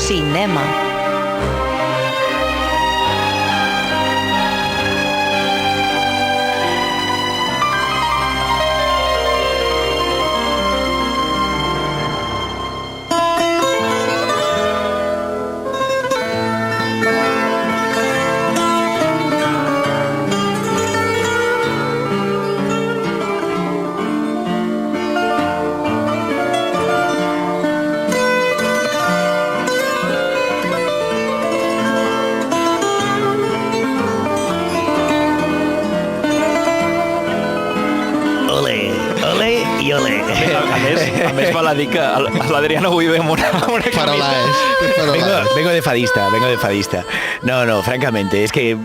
Cinema. A més val a dir que l'Adriano avui ve amb una camisa. Vengo de fadista. No, francamente, es que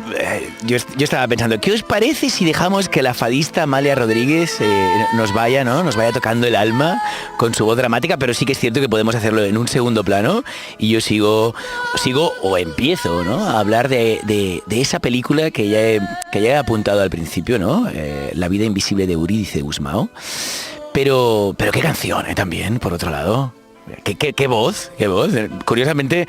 yo estaba pensando, ¿qué os parece si dejamos que la fadista Amalia Rodríguez nos vaya tocando el alma con su voz dramática? Pero sí que es cierto que podemos hacerlo en un segundo plano y yo sigo o empiezo, ¿no?, a hablar de esa película que ya he apuntado al principio, ¿no? La vida invisible de Eurídice Gusmão. Pero qué canción, también, por otro lado. Qué voz. Curiosamente,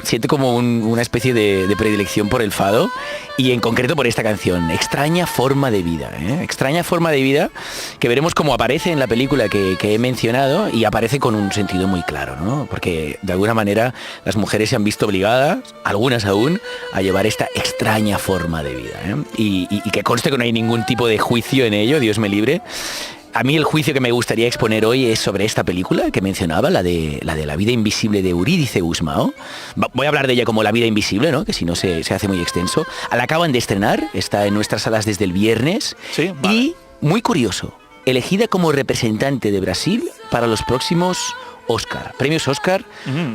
siento como una especie de predilección por el fado y en concreto por esta canción, Extraña forma de vida. Extraña forma de vida, que veremos cómo aparece en la película que he mencionado y aparece con un sentido muy claro, ¿no? Porque de alguna manera las mujeres se han visto obligadas, algunas aún, a llevar esta extraña forma de vida. Y que conste que no hay ningún tipo de juicio en ello, Dios me libre. A mí el juicio que me gustaría exponer hoy es sobre esta película que mencionaba, la de la vida invisible de Eurídice Gusmão. Voy a hablar de ella como La vida invisible, ¿no?, que si no se hace muy extenso. La acaban de estrenar, está en nuestras salas desde el viernes. Sí, vale. Y, muy curioso, elegida como representante de Brasil para los próximos Oscar, premios Oscar.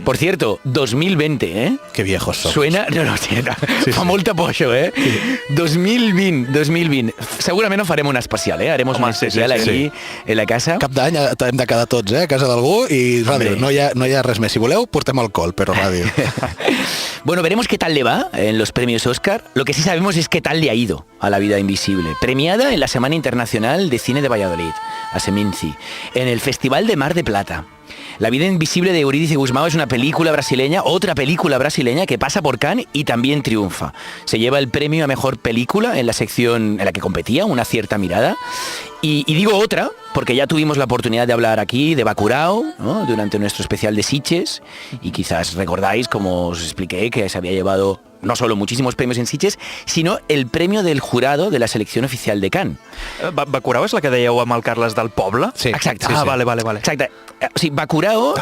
Por cierto, 2020, ¿eh? Qué viejos somos. Suena... No, fa molt apoyo, ¿eh? Sí. 2020. Segurament no farem una especial, ¿eh? Haremos una especial aquí en la casa. Cap d'any hem de quedar tots, a casa d'algú i ràdio. No hi ha res més. Si voleu, portem alcohol, però ràdio. Bueno, veremos qué tal le va en los premios Oscar. Lo que sí sabemos es qué tal le ha ido a La vida invisible. Premiada en la Semana Internacional de Cine de Valladolid, a Seminci, en el Festival de Mar de Plata. La vida invisible de Eurídice Gusmão es una película brasileña, otra película brasileña que pasa por Cannes y también triunfa. Se lleva el premio a mejor película en la sección en la que competía, Una cierta mirada. Y digo otra, porque ya tuvimos la oportunidad de hablar aquí de Bacurao, ¿no?, durante nuestro especial de Sitges, y quizás recordáis, como os expliqué, que se había llevado no solo muchísimos premios en Sitges, sino el premio del jurado de la selección oficial de Cannes. Bacurao és la que dèieu amb el Carles del Poble? Sí. Exacte. Ah, vale. Exacte. O sigui, Bacurao,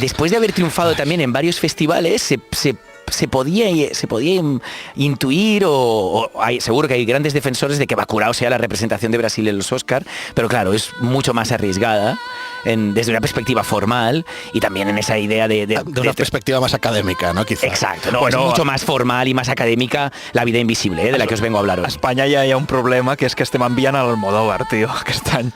después de haber triunfado también en varios festivales, se podía intuir seguro que hay grandes defensores de que Bacurao sea la representación de Brasil en los Oscar, pero claro, es mucho más arriesgada desde una perspectiva formal y también en esa idea de una perspectiva más académica, ¿no? Quizá. Exacto, no, es mucho más formal y más académica La vida invisible, de la que os vengo a hablar hoy. A Espanya ja hi ha un problema, que és que estem enviant a l'Almodóvar, tio, aquest any.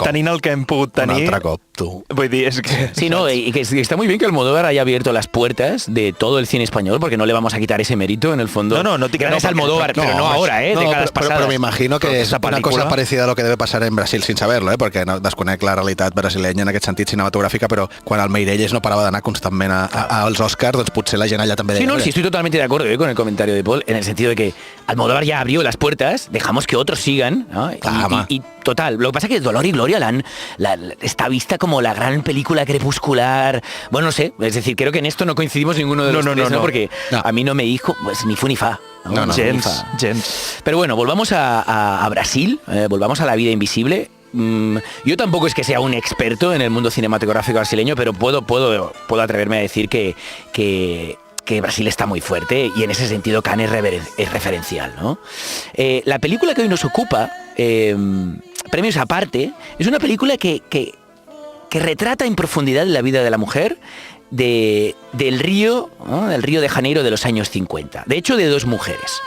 Tenint el que hem pogut tenir... Un altre cop, tu. Vull dir, és que... Sí, no, y que está muy bien que Almodóvar haya abierto las puertas de todo el cine español, porque no le vamos a quitar ese mérito, en el fondo. No es Almodóvar, pero no ahora, décadas pasadas. Pero me imagino que es una cosa parecida a lo que debe pasar en Brasil sin saberlo, perquè no desconec la realitat brasilenya en aquest sentit cinematogràfica, però quan el Meirelles no parava d'anar constantment als Oscars, doncs potser la gent allà també deia... Sí, estoy totalmente de acuerdo con el comentario de Paul, en el sentido de que Almodóvar ya abrió las puertas, dejamos que otros sigan, ¿no? Y total, lo que pasa es que Dolor y Gloria está vista como la gran película crepuscular, bueno, no sé, es decir, creo que en esto no coincidimos ninguno de los tres, ¿no? Porque a mí no me dijo, pues ni fu ni fa. No, gens. Pero bueno, volvamos a Brasil, volvamos a La vida invisible. Yo tampoco es que sea un experto en el mundo cinematográfico brasileño, pero puedo atreverme a decir que Brasil está muy fuerte y en ese sentido Cannes es referencial, ¿no? La película que hoy nos ocupa, premios aparte, es una película que retrata en profundidad la vida de la mujer del Río, ¿no?, del Río de Janeiro de los años 50. De hecho, de dos mujeres,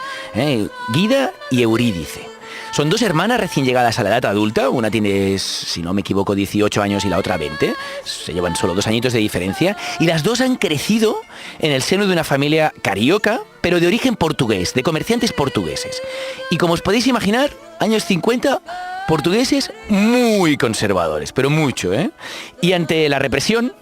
Guida y Eurídice. Son dos hermanas recién llegadas a la edad adulta, una tiene, si no me equivoco, 18 años y la otra 20, se llevan solo 2 añitos de diferencia, y las dos han crecido en el seno de una familia carioca, pero de origen portugués, de comerciantes portugueses. Y como os podéis imaginar, años 50, portugueses muy conservadores, pero mucho, ¿eh? Y ante la represión,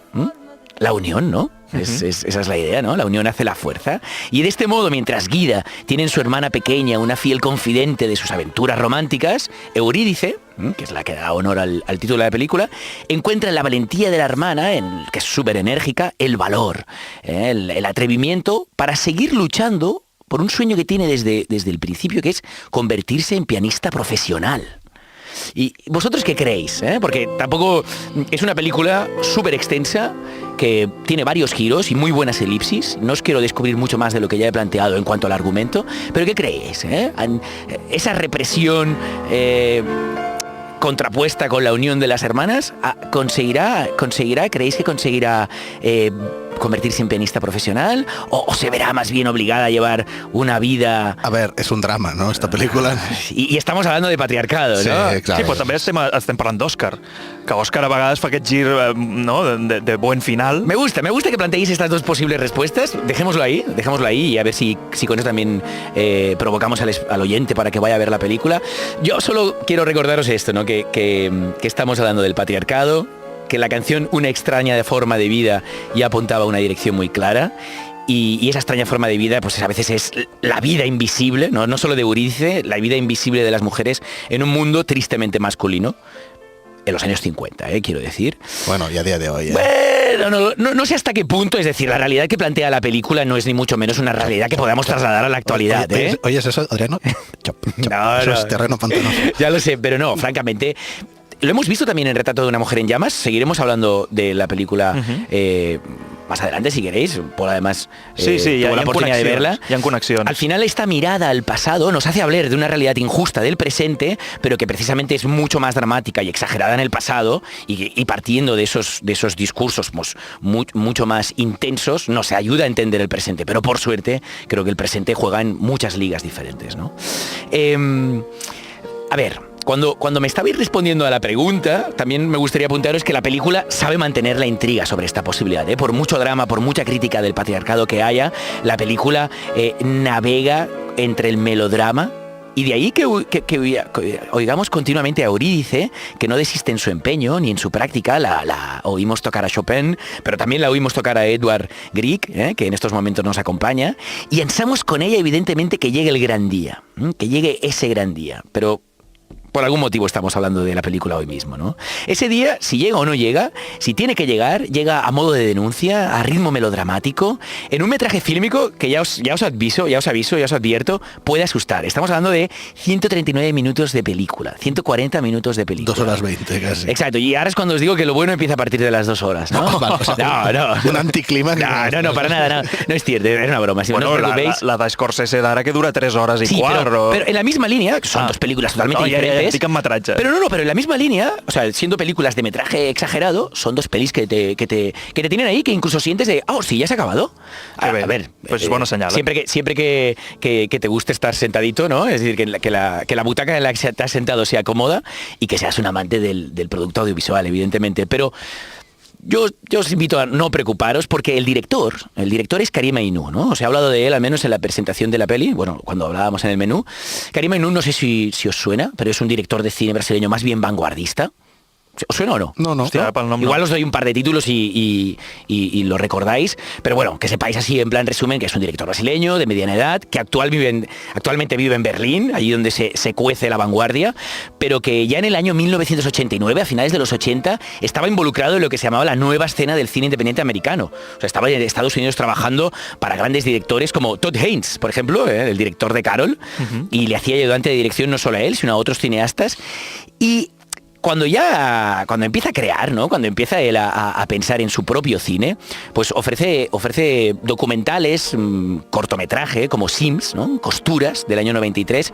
la unión, ¿no? Esa es la idea, ¿no? La unión hace la fuerza. Y de este modo, mientras Guida tiene en su hermana pequeña una fiel confidente de sus aventuras románticas, Eurídice, que es la que da honor al título de la película, encuentra en la valentía de la hermana, que es súper enérgica, el valor, el atrevimiento para seguir luchando por un sueño que tiene desde el principio, que es convertirse en pianista profesional. ¿Y vosotros qué creéis? Porque tampoco es una película súper extensa, que tiene varios giros y muy buenas elipsis. No os quiero descubrir mucho más de lo que ya he planteado en cuanto al argumento, pero ¿qué creéis? Esa represión contrapuesta con la unión de las hermanas, ¿creéis que conseguirá convertirse en pianista profesional? ¿O se verá más bien obligada a llevar una vida... A ver, és un drama, no?, esta pel·lícula. I estamos hablando de patriarcado, sí, ¿no? Claro. Sí, però també estem parlant d'Òscar, que Òscar a vegades fa aquest gir, no?, de buen final. Me gusta que planteéis estas dos posibles respuestas. Dejémoslo ahí y a ver si con eso también provocamos al oyente para que vaya a ver la película. Yo solo quiero recordaros esto, ¿no?, que estamos hablando del patriarcado, que la canción Una extraña forma de vida ya apuntaba a una dirección muy clara, y esa extraña forma de vida pues a veces es la vida invisible, no solo de Eurídice, la vida invisible de las mujeres en un mundo tristemente masculino, en los años 50, quiero decir. Bueno, y a día de hoy. Bueno, no sé hasta qué punto, es decir, la realidad que plantea la película no es ni mucho menos una realidad que podamos trasladar a la actualidad. ¿Oyes eso, Adriano? No, eso es terreno pantanoso. Ya lo sé, pero no, francamente... Lo hemos visto también en Retrato de una mujer en llamas. Seguiremos hablando de la película más adelante, si queréis. Por además, tuvo la oportunidad de verla. Ya en conexión. Al final, esta mirada al pasado nos hace hablar de una realidad injusta del presente, pero que precisamente es mucho más dramática y exagerada en el pasado, y partiendo de esos discursos mucho más intensos, nos ayuda a entender el presente. Pero por suerte, creo que el presente juega en muchas ligas diferentes, ¿no? A ver... Cuando me estabais respondiendo a la pregunta, también me gustaría apuntaros que la película sabe mantener la intriga sobre esta posibilidad. Por mucho drama, por mucha crítica del patriarcado que haya, la película navega entre el melodrama, y de ahí que oigamos continuamente a Eurídice, que no desiste en su empeño ni en su práctica. La oímos tocar a Chopin, pero también la oímos tocar a Edvard Grieg, que en estos momentos nos acompaña, y ansamos con ella evidentemente que llegue el gran día, que llegue ese gran día, pero... Por algún motivo estamos hablando de la película hoy mismo, ¿no? Ese día, si llega o no llega, si tiene que llegar, llega a modo de denuncia, a ritmo melodramático, en un metraje fílmico que ya os advierto, puede asustar. Estamos hablando de 139 minutos de película, 140 minutos de película. 2 horas 20 casi. Exacto, y ahora es cuando os digo que lo bueno empieza a partir de las 2 horas, ¿no? Vale, o sea, no. Un anticlímax. No, para nada, no es cierto, es una broma. Si bueno, no os preocupéis. la de Scorsese d'ara que dura 3 horas y sí, cuatro. Pero en la misma línea, que son dos películas totalmente diferentes. Pero en la misma línea, o sea, siendo películas de metraje exagerado, son dos pelis que te tienen ahí, que incluso sientes de, sí, ya se ha acabado. A ver, pues es buena señal. Siempre que te guste estar sentadito, ¿no? Es decir, que la butaca en la que te has sentado sea cómoda, y que seas un amante del producto audiovisual, evidentemente. Pero yo os invito a no preocuparos, porque el director es Karim Aynou, ¿no? Os he hablado de él al menos en la presentación de la peli, bueno, cuando hablábamos en el menú. Karim Aynou, no sé si os suena, pero es un director de cine brasileño más bien vanguardista. ¿Os suena o no? No. Hostia, igual os doy un par de títulos y lo recordáis, pero bueno, que sepáis así en plan resumen que es un director brasileño de mediana edad, que actualmente vive en Berlín, allí donde se cuece la vanguardia, pero que ya en el año 1989, a finales de los 80, estaba involucrado en lo que se llamaba la nueva escena del cine independiente americano. O sea, estaba en Estados Unidos trabajando para grandes directores como Todd Haynes, por ejemplo, el director de Carol, y le hacía ayudante de dirección no solo a él, sino a otros cineastas. Y cuando empieza a crear, ¿no? Cuando empieza él a pensar en su propio cine, pues ofrece documentales, cortometraje, como Sims, ¿no? Costuras, del año 93,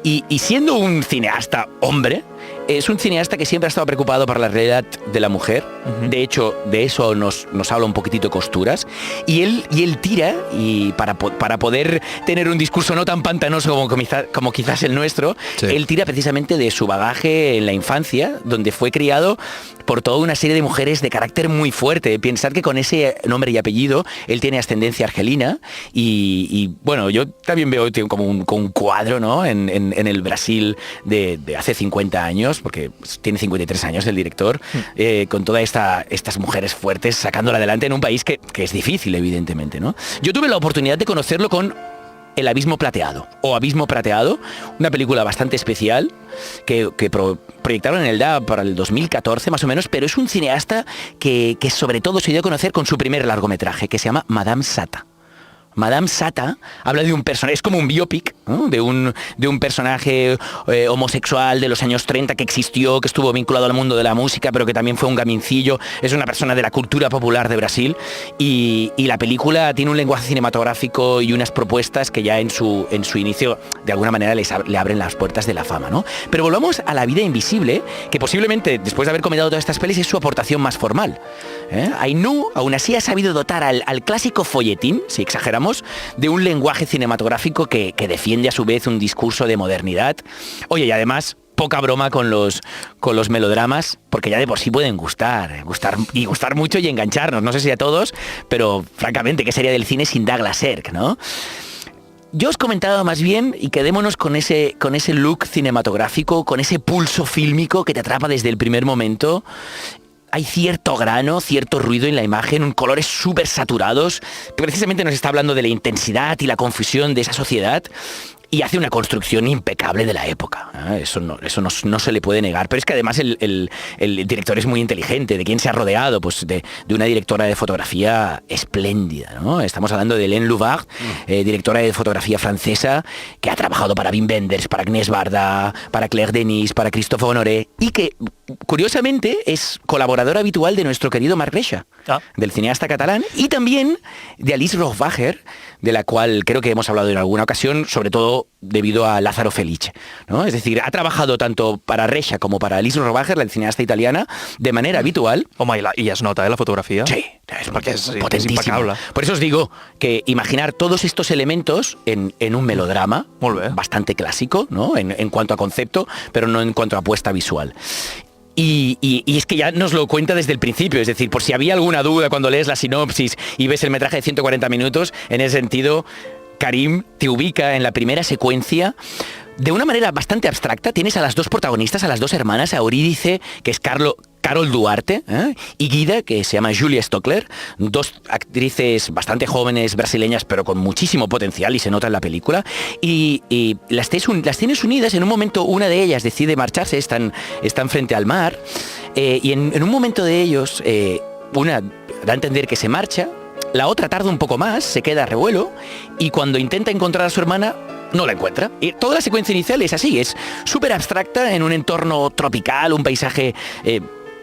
y siendo un cineasta hombre, es un cineasta que siempre ha estado preocupado por la realidad de la mujer. De hecho, de eso nos habla un poquitito Costuras, y él tira, y para poder tener un discurso no tan pantanoso como quizás el nuestro, sí, él tira precisamente de su bagaje en la infancia, donde fue criado por toda una serie de mujeres de carácter muy fuerte. Pensad que con ese nombre y apellido él tiene ascendencia argelina, y bueno, yo también veo como un cuadro, ¿no? en el Brasil de hace 50 años, años, porque tiene 53 años el director, con todas estas mujeres fuertes sacándola adelante en un país que es difícil, evidentemente, ¿no? Yo tuve la oportunidad de conocerlo con El abismo plateado, o Abismo plateado, una película bastante especial que proyectaron en el DA para el 2014 más o menos, pero es un cineasta que sobre todo se dio a conocer con su primer largometraje, que se llama Madame Sata. Madame Sata habla de un personaje, es como un biopic, ¿no? de un personaje homosexual de los años 30 que existió, que estuvo vinculado al mundo de la música, pero que también fue un gamincillo, es una persona de la cultura popular de Brasil, y la película tiene un lenguaje cinematográfico y unas propuestas que ya en su inicio de alguna manera le abren las puertas de la fama, ¿no? Pero volvamos a La vida invisible, que posiblemente después de haber comentado todas estas pelis es su aportación más formal. Ainhoa aún así ha sabido dotar al clásico folletín, si exageramos, de un lenguaje cinematográfico que defiende a su vez un discurso de modernidad. Oye, y además, poca broma con los melodramas, porque ya de por sí pueden gustar mucho y engancharnos. No sé si a todos, pero francamente, ¿qué sería del cine sin Douglas Sirk, no? Yo os comentaba más bien, y quedémonos con ese look cinematográfico, con ese pulso fílmico que te atrapa desde el primer momento. Hay cierto grano, cierto ruido en la imagen, colores súper saturados, que precisamente nos está hablando de la intensidad y la confusión de esa sociedad, y hace una construcción impecable de la época. Eso no se le puede negar. Pero es que además el director es muy inteligente. ¿De quién se ha rodeado? Pues de una directora de fotografía espléndida, ¿no? Estamos hablando de Hélène Louvard, directora de fotografía francesa, que ha trabajado para Wim Wenders, para Agnès Varda, para Claire Denis, para Christophe Honoré, y que, curiosamente, es colaboradora habitual de nuestro querido Marc Reixa, del cineasta catalán, y también de Alice Rohrwacher, de la cual creo que hemos hablado en alguna ocasión, sobre todo debido a Lázaro Felice, ¿no? Es decir, ha trabajado tanto para Reixa como para Alice Rohrwacher, la cineasta italiana, de manera habitual. Home, i es nota, la fotografía. Sí, es porque es potentísima. Impecable. Por eso os digo que imaginar todos estos elementos en un melodrama bastante clásico, ¿no? En cuanto a concepto, pero no en cuanto a apuesta visual. Y es que ya nos lo cuenta desde el principio, es decir, por si había alguna duda cuando lees la sinopsis y ves el metraje de 140 minutos, en ese sentido, Karim te ubica en la primera secuencia de una manera bastante abstracta. Tienes a las dos protagonistas, a las dos hermanas, a Eurídice, que es Carol Duarte, y Guida, que se llama Julia Stockler, dos actrices bastante jóvenes brasileñas, pero con muchísimo potencial, y se nota en la película, y las tienes unidas. En un momento una de ellas decide marcharse, están frente al mar, y en un momento de ellos, una da a entender que se marcha, la otra tarda un poco más, se queda a revuelo, y cuando intenta encontrar a su hermana, no la encuentra. Y toda la secuencia inicial es así, es súper abstracta, en un entorno tropical, un paisaje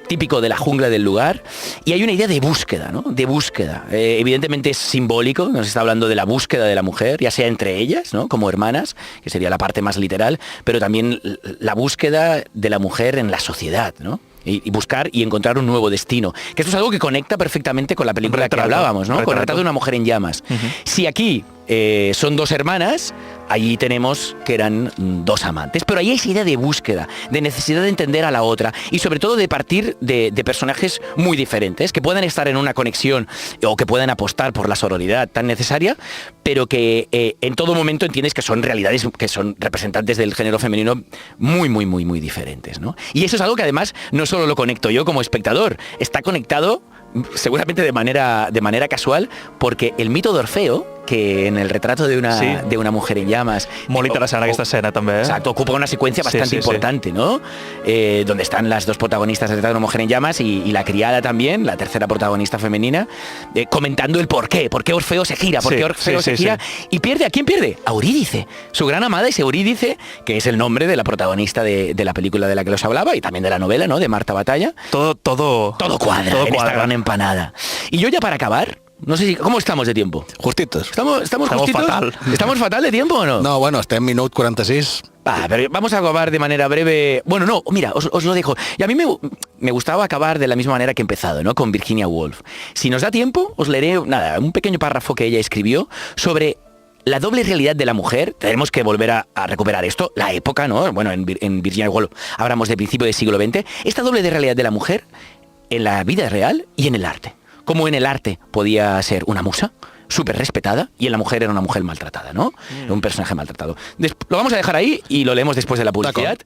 típico de la jungla del lugar, y hay una idea de búsqueda, ¿no? De búsqueda. Evidentemente es simbólico, nos está hablando de la búsqueda de la mujer, ya sea entre ellas, ¿no? Como hermanas, que sería la parte más literal, pero también la búsqueda de la mujer en la sociedad, ¿no? Y buscar y encontrar un nuevo destino. Que esto es algo que conecta perfectamente con la película que hablábamos, ¿no? Con el retrato de una mujer en llamas. Si aquí son dos hermanas, allí tenemos que eran dos amantes. Pero ahí hay esa idea de búsqueda, de necesidad de entender a la otra, y sobre todo de partir de personajes muy diferentes, que puedan estar en una conexión o que puedan apostar por la sororidad tan necesaria, pero que en todo momento entiendes que son realidades, que son representantes del género femenino muy, muy, muy, muy diferentes, ¿no? Y eso es algo que además no solo lo conecto yo como espectador, está conectado seguramente de manera casual, porque el mito de Orfeo, que en el retrato de una mujer en llamas... Molt interessant aquesta escena, també. Exacto, ocupa una secuencia bastante importante, ¿no? Donde están las dos protagonistas del retrato de una mujer en llamas y la criada también, la tercera protagonista femenina, comentando el por qué Orfeo se gira, y pierde. ¿A quién pierde? A Eurídice. Su gran amada es Eurídice, que es el nombre de la protagonista de la película de la que os hablaba, y también de la novela, ¿no? De Marta Batalla. Todo cuadra en esta gran empanada. Y yo ya para acabar... No sé si... ¿Cómo estamos de tiempo? Justitos. ¿Estamos justitos? Fatal. ¿Estamos fatal de tiempo o no? No, bueno, estem en minut 46. Pero vamos a acabar de manera breve. Bueno, no, mira, os lo dejo. Y a mí me gustaba acabar de la misma manera que he empezado, ¿no? Con Virginia Woolf. Si nos da tiempo, os leeré un pequeño párrafo que ella escribió sobre la doble realidad de la mujer. Tenemos que volver a recuperar esto, la época, ¿no? Bueno, en Virginia Woolf hablamos de principio del siglo XX. Esta doble realidad de la mujer en la vida real y en el arte. Como en el arte podía ser una musa súper respetada y en la mujer era una mujer maltratada, ¿no? Un personaje maltratado. Lo vamos a dejar ahí y lo leemos después de la publicidad.